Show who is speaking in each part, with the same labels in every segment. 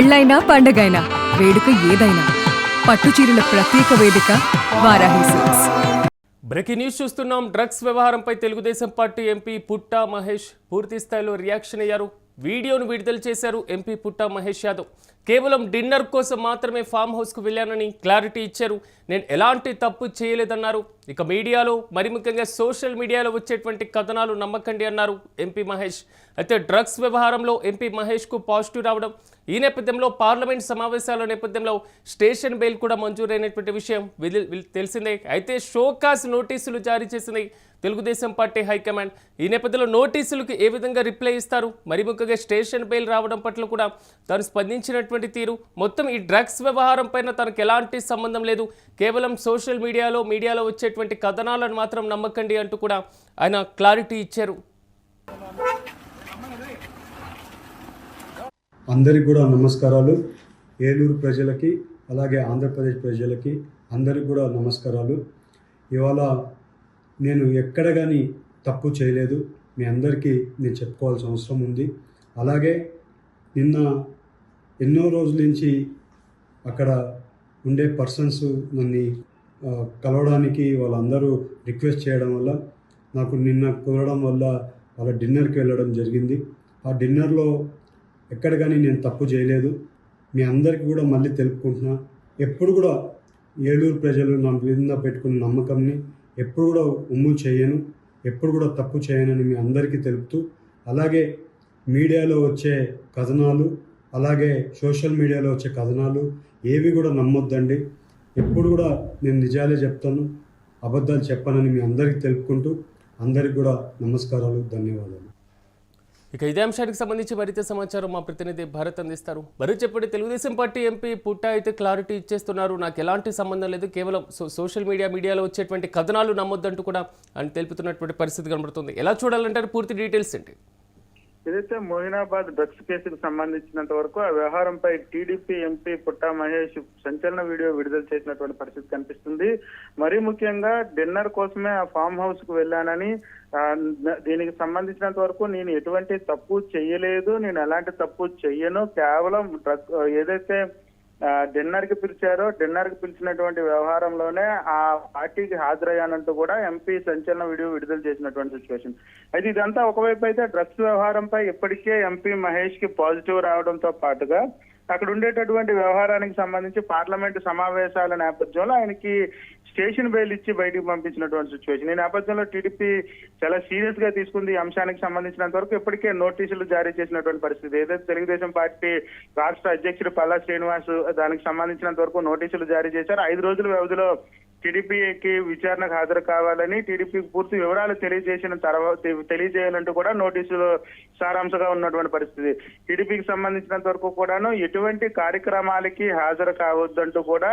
Speaker 1: పెళ్ళైనా పండగైనా వేడుక ఏదైనా పట్టు చీరల ప్రత్యేక వేదిక వారాహి సిల్క్స్.
Speaker 2: బ్రేకింగ్ న్యూస్ చూస్తున్నాం. డ్రగ్స్ వ్యవహారంపై తెలుగుదేశం పార్టీ ఎంపీ పుట్టా మహేష్ పూర్తి స్థాయిలో రియాక్షన్ అయ్యారు. వీడియోను విడుదల చేశారు ఎంపీ పుట్టా మహేష్ యాదవ్. కేవలం డిన్నర్ కోసం మాత్రమే ఫామ్ హౌస్కు వెళ్ళానని క్లారిటీ ఇచ్చారు. నేను ఎలాంటి తప్పు చేయలేదన్నారు. ఇక మీడియాలో మరి ముఖ్యంగా సోషల్ మీడియాలో వచ్చేటువంటి కథనాలు నమ్మకండి అన్నారు ఎంపీ మహేష్. అయితే డ్రగ్స్ వ్యవహారంలో ఎంపీ మహేష్కు పాజిటివ్ రావడం, ఈ నేపథ్యంలో పార్లమెంట్ సమావేశాల నేపథ్యంలో స్టేషన్ బెయిల్ కూడా మంజూరైనటువంటి విషయం తెలిసిందే. అయితే షోకాస్ నోటీసులు జారీ చేసింది తెలుగుదేశం పార్టీ హైకమాండ్. ఈ నేపథ్యంలో నోటీసులకు ఏ విధంగా రిప్లై ఇస్తారు, మరి ముఖ్యంగా స్టేషన్ బెయిల్ రావడం పట్ల కూడా తాను స్పందించినటువంటి తీరు, మొత్తం ఈ డ్రగ్స్ వ్యవహారం పైన తనకు ఎలాంటి సంబంధం లేదు, కేవలం సోషల్ మీడియాలో వచ్చేటువంటి కథనాలను మాత్రం నమ్మకండి అంటూ కూడా ఆయన క్లారిటీ ఇచ్చారు.
Speaker 3: అందరికి కూడా నమస్కారాలు. ఏలూరు ప్రజలకి అలాగే ఆంధ్రప్రదేశ్ ప్రజలకి అందరికి కూడా నమస్కారాలు. ఇవాళ నేను ఎక్కడ కానీ తప్పు చేయలేదు, మీ అందరికీ నేను చెప్పుకోవాల్సిన అవసరం ఉంది. అలాగే నిన్న ఎన్నో రోజుల నుంచి అక్కడ ఉండే పర్సన్స్ నన్ను కలవడానికి వాళ్ళందరూ రిక్వెస్ట్ చేయడం వల్ల నాకు నిన్న కుదరడం వల్ల వాళ్ళ డిన్నర్కి వెళ్ళడం జరిగింది. ఆ డిన్నర్లో ఎక్కడ కానీ నేను తప్పు చేయలేదు. మీ అందరికీ కూడా మళ్ళీ తెలుపుకుంటున్నా, ఎప్పుడు కూడా ఏలూరు ప్రజలు నా మీద పెట్టుకున్న నమ్మకంని ఎప్పుడు కూడా ఉమ్ము చేయను, ఎప్పుడు కూడా తప్పు చేయనని మీ అందరికీ తెలుపుతూ, అలాగే మీడియాలో వచ్చే కథనాలు, అలాగే సోషల్ మీడియాలో వచ్చే కథనాలు ఏవి కూడా నమ్మొద్దండి. ఎప్పుడు కూడా నేను నిజాలే చెప్తాను, అబద్ధాలు చెప్పనని మీ అందరికీ తెలుపుకుంటూ అందరికి కూడా నమస్కారాలు, ధన్యవాదాలు.
Speaker 2: ఇక ఇదే అంశానికి సంబంధించి మరింత సమాచారం మా ప్రతినిధి భరత్ అందిస్తారు. భరత్ చెప్పండి, తెలుగుదేశం పార్టీ ఎంపీ పుట్టా అయితే క్లారిటీ ఇచ్చేస్తున్నారు, నాకు ఎలాంటి సంబంధం లేదు, కేవలం సోషల్ మీడియాలో వచ్చేటువంటి కథనాలు నమ్మొద్దంటూ కూడా అని తెలుపుతున్నటువంటి పరిస్థితి కనబడుతుంది. ఎలా చూడాలంటారు, పూర్తి డీటెయిల్స్ ఏంటి?
Speaker 4: ఏదైతే మోయినాబాద్ డ్రగ్స్ కేసుకు సంబంధించినంత వరకు ఆ వ్యవహారంపై టీడీపీ ఎంపీ పుట్టా మహేష్ సంచలన వీడియో విడుదల చేసినటువంటి పరిస్థితి కనిపిస్తుంది. మరీ ముఖ్యంగా డిన్నర్ కోసమే ఆ ఫామ్ హౌస్ కు వెళ్ళానని, దీనికి సంబంధించినంత వరకు నేను ఎటువంటి తప్పు చెయ్యలేదు, నేను ఎలాంటి తప్పు చెయ్యను, కేవలం ఏదైతే డిన్నర్ కి పిలిచినటువంటి వ్యవహారంలోనే ఆ పార్టీకి హాజరయ్యానంటూ కూడా ఎంపీ సంచలన వీడియో విడుదల చేసినటువంటి సిచ్యువేషన్. అయితే ఇదంతా ఒకవైపు అయితే డ్రగ్స్ వ్యవహారంపై ఇప్పటికే ఎంపీ మహేష్ కి పాజిటివ్ రావడంతో పాటుగా అక్కడ ఉండేటటువంటి వ్యవహారానికి సంబంధించి పార్లమెంటు సమావేశాల నేపథ్యంలో ఆయనకి స్టేషన్ బెయిల్ ఇచ్చి బయటికి పంపించినటువంటి సిచ్యువేషన్. ఈ నేపథ్యంలో టీడీపీ చాలా సీరియస్ గా తీసుకుంది. ఈ అంశానికి సంబంధించినంత వరకు ఇప్పటికే నోటీసులు జారీ చేసినటువంటి పరిస్థితి. ఏదైతే తెలుగుదేశం పార్టీ రాష్ట్ర అధ్యక్షుడు పల్లా శ్రీనివాస్ దానికి సంబంధించినంత వరకు నోటీసులు జారీ చేశారు. 5 రోజుల వ్యవధిలో టీడీపీకి విచారణకు హాజరు కావాలని, టీడీపీకి పూర్తి వివరాలు తెలియజేయాలంటూ కూడా నోటీసులు సారాంశంగా ఉన్నటువంటి పరిస్థితి. టీడీపీకి సంబంధించినంత వరకు కూడాను ఎటువంటి కార్యక్రమాలకి హాజరు కావద్దంటూ కూడా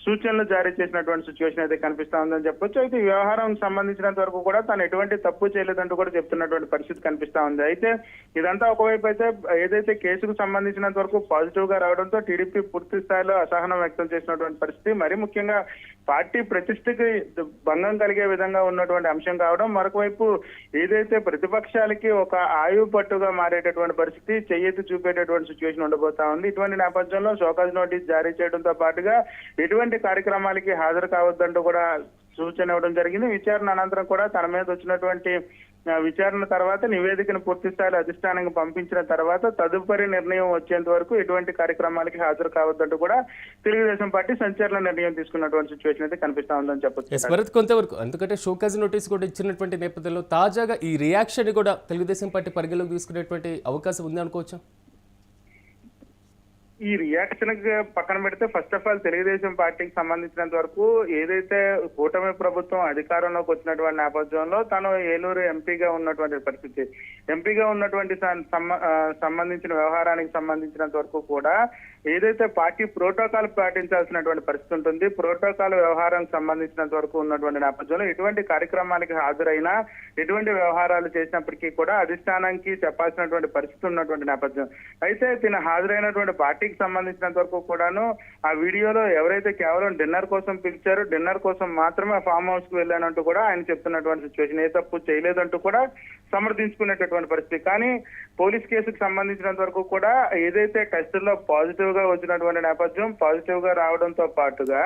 Speaker 4: సూచనలు జారీ చేసినటువంటి సిచ్యువేషన్ అయితే కనిపిస్తా ఉందని చెప్పొచ్చు. అయితే ఈ వ్యవహారం సంబంధించినంత వరకు కూడా తాను ఎటువంటి తప్పు చేయలేదంటూ కూడా చెప్తున్నటువంటి పరిస్థితి కనిపిస్తా ఉంది. అయితే ఇదంతా ఒకవైపు అయితే ఏదైతే కేసుకు సంబంధించినంత వరకు పాజిటివ్ గా రావడంతో టీడీపీ పూర్తి స్థాయిలో అసహనం వ్యక్తం చేసినటువంటి పరిస్థితి. మరి ముఖ్యంగా పార్టీ ప్రతిష్టకి భంగం కలిగే విధంగా ఉన్నటువంటి అంశం కావడం, మరొక వైపు ఏదైతే ప్రతిపక్షాలకి ఒక ఆయువు పట్టుగా మారేటటువంటి పరిస్థితి, చెయ్యెత్తి చూపేటటువంటి సిచ్యువేషన్ ఉండబోతా ఉంది. ఇటువంటి నేపథ్యంలో షోకాజ్ నోటీస్ జారీ చేయడంతో పాటుగా ఎటువంటి కార్యక్రమాలకి హాజరు కావద్దంటూ కూడా సూచన ఇవ్వడం జరిగింది. విచారణ అనంతరం కూడా తన మీద వచ్చినటువంటి విచారణ తర్వాత నివేదికను పూర్తి స్థాయిలో అధిష్టానానికి పంపించిన తర్వాత తదుపరి నిర్ణయం వచ్చేంత వరకు ఎటువంటి కార్యక్రమాలకి హాజరు కావద్దంటూ కూడా తెలుగుదేశం పార్టీ సంచలన నిర్ణయం తీసుకున్నటువంటి సిచ్యువేషన్ అయితే కనిపిస్తా ఉందని చెప్పొచ్చు.
Speaker 2: కొంతవరకు ఎందుకంటే షోకాజ్ నోటీస్ కూడా ఇచ్చినటువంటి నేపథ్యంలో తాజాగా ఈ రియాక్షన్ కూడా తెలుగుదేశం పార్టీ పరిగణలోకి తీసుకునేటువంటి అవకాశం ఉంది అనుకోవచ్చా?
Speaker 4: ఈ రియాక్షన్ పక్కన పెడితే ఫస్ట్ ఆఫ్ ఆల్ తెలుగుదేశం పార్టీకి సంబంధించినంత వరకు ఏదైతే కూటమి ప్రభుత్వం అధికారంలోకి వచ్చినటువంటి నేపథ్యంలో తను ఏలూరు ఎంపీగా ఉన్నటువంటి పరిస్థితి, ఎంపీగా ఉన్నటువంటి సంబంధించిన వ్యవహారానికి సంబంధించినంత వరకు కూడా ఏదైతే పార్టీ ప్రోటోకాల్ పాటించాల్సినటువంటి పరిస్థితి ఉంటుంది. ప్రోటోకాల్ వ్యవహారానికి సంబంధించినంత వరకు ఉన్నటువంటి నేపథ్యంలో ఎటువంటి కార్యక్రమాలకి హాజరైనా, ఎటువంటి వ్యవహారాలు చేసినప్పటికీ కూడా అధిష్టానానికి చెప్పాల్సినటువంటి పరిస్థితి ఉన్నటువంటి నేపథ్యం. అయితే తిన హాజరైనటువంటి పార్టీ ఎంపీకి సంబంధించినంత వరకు కూడాను ఆ వీడియోలో ఎవరైతే కేవలం డిన్నర్ కోసం పిలిచారో డిన్నర్ కోసం మాత్రమే ఫామ్ హౌస్ కు వెళ్ళానంటూ కూడా ఆయన చెప్తున్నటువంటి సిచ్యువేషన్, ఏ తప్పు చేయలేదంటూ కూడా సమర్థించుకునేటటువంటి పరిస్థితి. కానీ పోలీస్ కేసుకు సంబంధించినంత వరకు కూడా ఏదైతే టెస్టుల్లో పాజిటివ్ గా వచ్చినటువంటి నేపథ్యం, పాజిటివ్ గా రావడంతో పాటుగా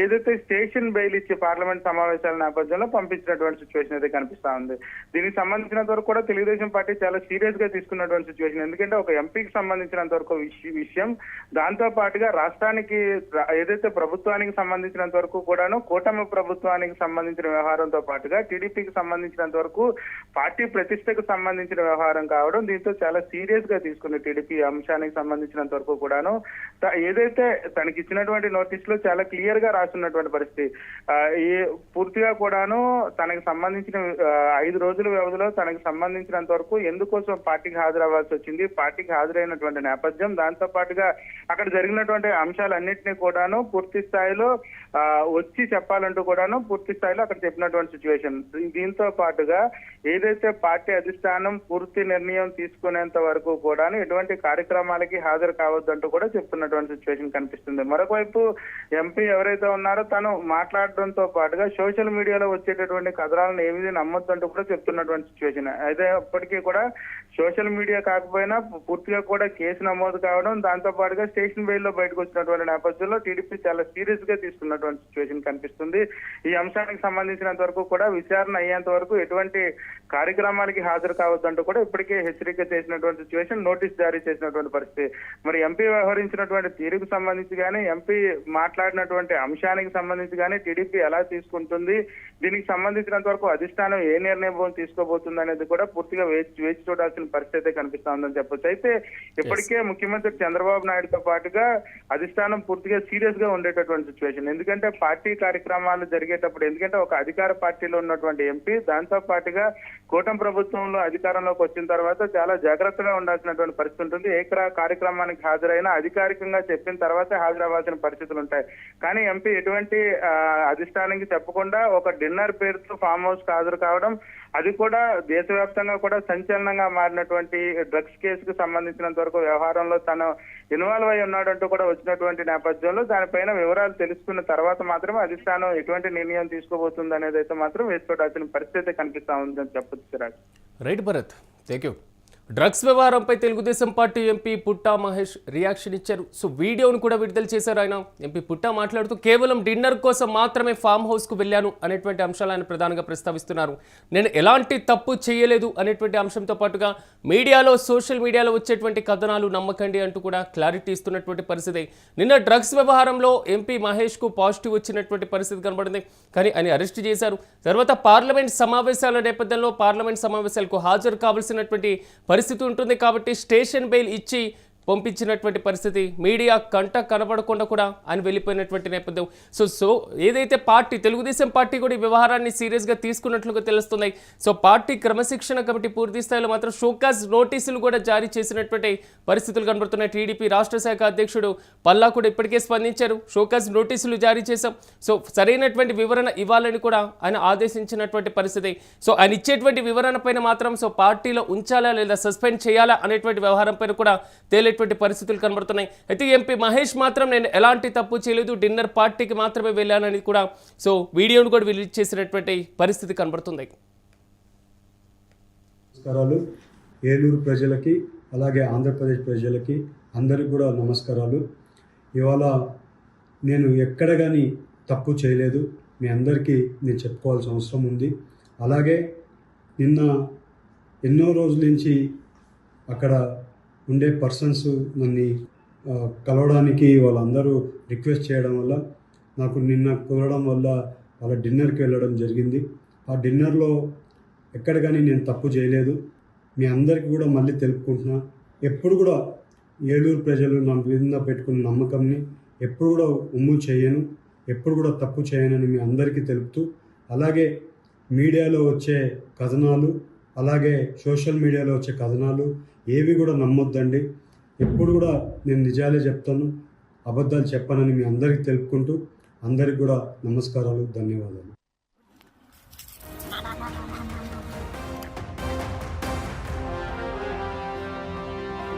Speaker 4: ఏదైతే స్టేషన్ బెయిల్ ఇచ్చి పార్లమెంట్ సమావేశాల నేపథ్యంలో పంపించినటువంటి సిచ్యువేషన్ అయితే కనిపిస్తా ఉంది. దీనికి సంబంధించినంత వరకు కూడా తెలుగుదేశం పార్టీ చాలా సీరియస్ గా తీసుకున్నటువంటి సిచ్యువేషన్. ఎందుకంటే ఒక ఎంపీకి సంబంధించినంత వరకు విషయం, దాంతో పాటుగా రాష్ట్రానికి ఏదైతే ప్రభుత్వానికి సంబంధించినంత వరకు కూడాను కూటమి ప్రభుత్వానికి సంబంధించిన వ్యవహారంతో పాటుగా టీడీపీకి సంబంధించినంత వరకు పార్టీ ప్రతిష్టకు సంబంధించిన వ్యవహారం కావడం, దీంతో చాలా సీరియస్ గా తీసుకున్న టీడీపీ అంశానికి సంబంధించినంత వరకు కూడాను ఏదైతే తనకి ఇచ్చినటువంటి నోటీస్ లో చాలా క్లియర్ గా రాస్తున్నటువంటి పరిస్థితి. పూర్తిగా కూడాను తనకి సంబంధించిన 5 రోజుల వ్యవధిలో తనకి సంబంధించినంత వరకు ఎందుకోసం పార్టీకి హాజరవ్వాల్సి వచ్చింది, పార్టీకి హాజరైనటువంటి నేపథ్యం, దాంతో పాటుగా అక్కడ జరిగినటువంటి అంశాలన్నింటినీ కూడాను పూర్తి స్థాయిలో వచ్చి చెప్పాలంటూ కూడాను పూర్తి స్థాయిలో అక్కడ చెప్పినటువంటి సిచ్యువేషన్. దీంతో పాటుగా ఏదైతే పార్టీ అధిష్టానం పూర్తి నిర్ణయం తీసుకునేంత వరకు కూడా ఎటువంటి కార్యక్రమాలకి హాజరు కావద్దంటూ కూడా చెప్తున్నటువంటి సిచ్యువేషన్ కనిపిస్తుంది. మరొకవైపు ఎంపీ ఎవరైతే ఉన్నారో తను మాట్లాడడంతో పాటుగా సోషల్ మీడియాలో వచ్చేటటువంటి కథనాలను ఏమీ నమ్మొద్దంటూ కూడా చెప్తున్నటువంటి సిచ్యువేషన్. అయితే అప్పటికీ కూడా సోషల్ మీడియా కాకపోయినా పూర్తిగా కూడా కేసు నమోదు కావడం, దాంతో పాటుగా స్టేషన్ బెయిల్ లో బయటకు వచ్చినటువంటి నేపథ్యంలో టీడీపీ చాలా సీరియస్ గా తీసుకున్నటువంటి సిచ్యువేషన్ కనిపిస్తుంది. ఈ అంశానికి సంబంధించినంత వరకు కూడా విచారణ అయ్యేంత వరకు ఎటువంటి కార్యక్రమాలకి హాజరు కావద్దంటూ కూడా ఇప్పటికే హెచ్చరిక చేసినటువంటి సిచ్యువేషన్, నోటీస్ జారీ చేసినటువంటి పరిస్థితి. మరి ఎంపీ వ్యవహరించినటువంటి తీరుకు సంబంధించి కానీ, ఎంపీ మాట్లాడినటువంటి అంశానికి సంబంధించి కానీ టీడీపీ ఎలా తీసుకుంటుంది, దీనికి సంబంధించినంత వరకు అధిష్టానం ఏ నిర్ణయం తీసుకోబోతుంది అనేది కూడా పూర్తిగా వేచి చూడాల్సిన పరిస్థితి కనిపిస్తా ఉందని చెప్పొచ్చు. అయితే ఇప్పటికే ముఖ్యమంత్రి చంద్రబాబు నాయుడుతో పాటుగా అధిష్టానం పూర్తిగా సీరియస్ గా ఉండేటటువంటి సిచ్యువేషన్. ఎందుకంటే పార్టీ కార్యక్రమాలు జరిగేటప్పుడు, ఎందుకంటే ఒక అధికార పార్టీలో ఉన్నటువంటి ఎంపీ దాంతో పాటుగా కూటమి ప్రభుత్వంలో అధికారంలోకి వచ్చిన తర్వాత చాలా జాగ్రత్తగా ఉండాల్సినటువంటి పరిస్థితి ఉంటుంది. ఏ కార్యక్రమానికి హాజరైనా అధికారికంగా చెప్పిన తర్వాతే హాజరవ్వాల్సిన పరిస్థితులు ఉంటాయి. కానీ ఎంపీ ఎటువంటి అధిష్టానానికి చెప్పకుండా ఒక డిన్నర్ పేరుతో ఫామ్ హౌస్ కు హాజరు కావడం, అది కూడా దేశవ్యాప్తంగా కూడా సంచలనంగా మారినటువంటి డ్రగ్స్ కేసుకు సంబంధించినంత వరకు వ్యవహారంలో తను ఇన్వాల్వ్ అయి ఉన్నాడంటూ కూడా వచ్చినటువంటి నేపథ్యంలో దానిపైన వివరాలు తెలుసుకున్న తర్వాత మాత్రమే అధిష్టానం ఎటువంటి నిర్ణయం తీసుకోబోతుంది అనేది అయితే మాత్రం వేసి చూడాల్సిన పరిస్థితి కనిపిస్తా ఉందని చెప్పొచ్చు Chirag.
Speaker 2: Right Bharat, thank you. Drugs వ్యవహారంపై తెలుగుదేశం పార్టీ ఎంపీ పుట్టా మహేష్ రియాక్షన్ ఇచ్చారు. సో వీడియోను కూడా విడుదల చేశారు ఆయన. ఎంపీ పుట్టా మాట్లాడుతూ కేవలం డిన్నర్ కోసం మాత్రమే ఫామ్ హౌస్కు వెళ్ళాను అనేటువంటి అంశాలు ఆయన ప్రధానంగా ప్రస్తావిస్తున్నారు. నేను ఎలాంటి తప్పు చేయలేదు అనేటువంటి అంశంతో పాటుగా మీడియాలో, సోషల్ మీడియాలో వచ్చేటువంటి కథనాలు నమ్మకండి అంటూ కూడా క్లారిటీ ఇస్తున్నటువంటి పరిస్థితి. నిన్న డ్రగ్స్ వ్యవహారంలో ఎంపీ మహేష్కు పాజిటివ్ వచ్చినటువంటి పరిస్థితి కనబడింది. కానీ ఆయన అరెస్ట్ చేశారు. తర్వాత పార్లమెంట్ సమావేశాల నేపథ్యంలో పార్లమెంట్ సమావేశాలకు హాజరు కావాల్సినటువంటి పరిస్థితి ఉంటుంది కాబట్టి స్టేషన్ బెయిల్ ఇచ్చి పంపించినటువంటి పరిస్థితి. మీడియా కంట కనబడకుండా కూడా ఆయన వెళ్ళిపోయినటువంటి నేపథ్యం. సో ఏదైతే పార్టీ, తెలుగుదేశం పార్టీ కూడా ఈ వ్యవహారాన్ని సీరియస్గా తీసుకున్నట్లుగా తెలుస్తున్నాయి. సో పార్టీ క్రమశిక్షణ కమిటీ పూర్తి స్థాయిలో మాత్రం షోకాజ్ నోటీసులు కూడా జారీ చేసినటువంటి పరిస్థితులు కనబడుతున్నాయి. టీడీపీ రాష్ట్ర శాఖ అధ్యక్షుడు పల్లా కూడా ఇప్పటికే స్పందించారు. షోకాజ్ నోటీసులు జారీ చేశాం, సో సరైనటువంటి వివరణ ఇవ్వాలని కూడా ఆయన ఆదేశించినటువంటి పరిస్థితి. సో ఆయన ఇచ్చేటువంటి వివరణ పైన మాత్రం సో పార్టీలో ఉంచాలా లేదా సస్పెండ్ చేయాలా అనేటువంటి వ్యవహారం పైన కూడా పరిస్థితులు కనబడుతున్నాయి. అయితే ఎంపీ మహేష్ మాత్రం నేను ఎలాంటి తప్పు చేయలేదు, డిన్నర్ పార్టీకి మాత్రమే వెళ్ళానని కూడా సో వీడియోను కూడా రిలీజ్ చేసినటువంటి పరిస్థితి కనబడుతుంది.
Speaker 3: నమస్కారాలు ఏలూరు ప్రజలకి, అలాగే ఆంధ్రప్రదేశ్ ప్రజలకి అందరికి కూడా నమస్కారాలు. ఇవాళ నేను ఎక్కడ కానీ తప్పు చేయలేదు, మీ అందరికీ నేను చెప్పుకోవాల్సిన అవసరం ఉంది. అలాగే నిన్న ఎన్నో రోజుల నుంచి అక్కడ ఉండే పర్సన్స్ నన్ను కలవడానికి వాళ్ళందరూ రిక్వెస్ట్ చేయడం వల్ల నాకు నిన్న కుదరడం వల్ల వాళ్ళ డిన్నర్కి వెళ్ళడం జరిగింది. ఆ డిన్నర్లో ఎక్కడ కానీ నేను తప్పు చేయలేదు. మీ అందరికీ కూడా మళ్ళీ తెలుపుకుంటున్నా, ఎప్పుడు కూడా ఏలూరు ప్రజలు నా మీద పెట్టుకున్న నమ్మకంని ఎప్పుడు కూడా ఉమ్ము చేయను, ఎప్పుడు కూడా తప్పు చేయనని మీ అందరికీ తెలుపుతూ, అలాగే మీడియాలో వచ్చే కథనాలు, అలాగే సోషల్ మీడియాలో వచ్చే కథనాలు ఏవి కూడా నమ్మొద్దండి. ఎప్పుడు కూడా నేను నిజాలే చెప్తాను, అబద్ధాలు చెప్పనని మీ అందరికీ తెలుపుకుంటూ అందరికి కూడా నమస్కారాలు, ధన్యవాదాలు.